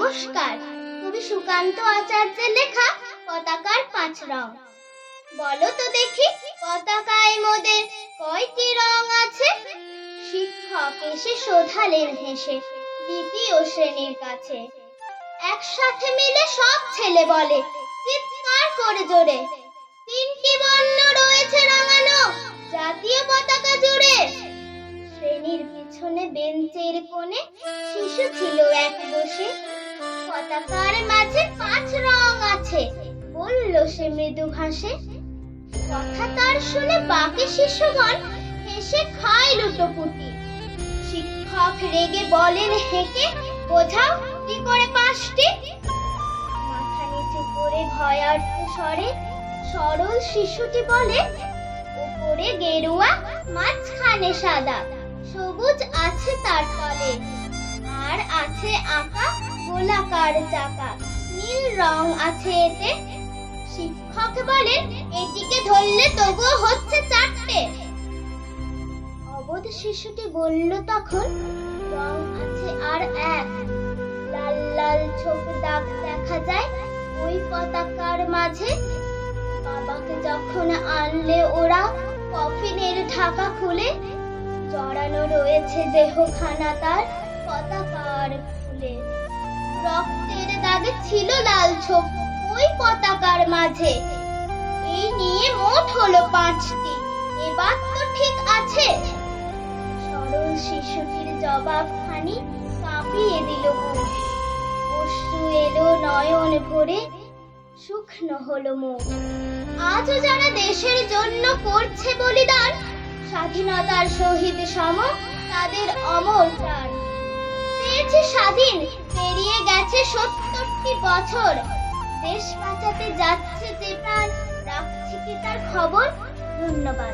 নমস্কার। কবি সুকান্ত আচার্যের লেখা পতাকার 5 রং। বলো তো দেখি পতাকায় মোদের কয়টি রং আছে? শিক্ষক এসে শোধালেন হেসে দ্বিতীয় শ্রেণীর কাছে। একসাথে মিলে সব ছেলে বলে চিৎকার করে জোরে, 3টি বর্ণ রয়েছে রঙানো জাতীয় পতাকা জুড়ে। শ্রেণীর পিছনে বেঞ্চের কোণে শিশু ছিল এক বসে। পতাকার মাঝে 5 রং আছে বলল সে মৃদু ভাষে। কথা তার শুনে বাকি শিশুগণ হেসে খায় লুটোপুটি। শিক্ষক রেগে বলেন হেঁকে, বোঝাও কি করে 5টি। মাথা নিচু করে ভয়ার্থ স্বরে সরল শিশুটি বলে, উপরে গেরুয়া মাঝখানে সাদা, সবুজ আছে তার তলে, আর আছে আঁকা গোলাকার চাকা, নীল রং আছে এতে। শিক্ষক বলেন এটিকে ধরলে তবুও হচ্ছে 4টে। অবোধ শিশুটি বলল তখন, রং আছে আর এক, লাল লাল ছোপ দাগ দেখা যায় ওই পতাকার মাঝে। বাবাকে যখন আনলে ওরা কফিনের ঢাকা খুলে, জড়ানো রয়েছে দেহখানা তার পতাকার ফুলে। রক্তের দাগে ছিল লাল ছোপ ওই পতাকার মাঝে। এই নিয়ে মোট হলো 5টি, এবার তো ঠিক আছে। সরল শিশুটির জবাব খানি কাঁপিয়ে দিল বুক। অশ্রু এলো নয়ন ভরে, শুকনো হলো মুখ। আজও যারা দেশের জন্য করছে বলিদান, স্বাধীনতার শহীদ সম তাদের অমর প্রাণ। পেয়েছে স্বাধীন, পেরিয়ে গেছে 70টি বছর, দেশ বাঁচাতে যাচ্ছে যে প্রাণ, রাখছি কি তার খবর? ধন্যবাদ।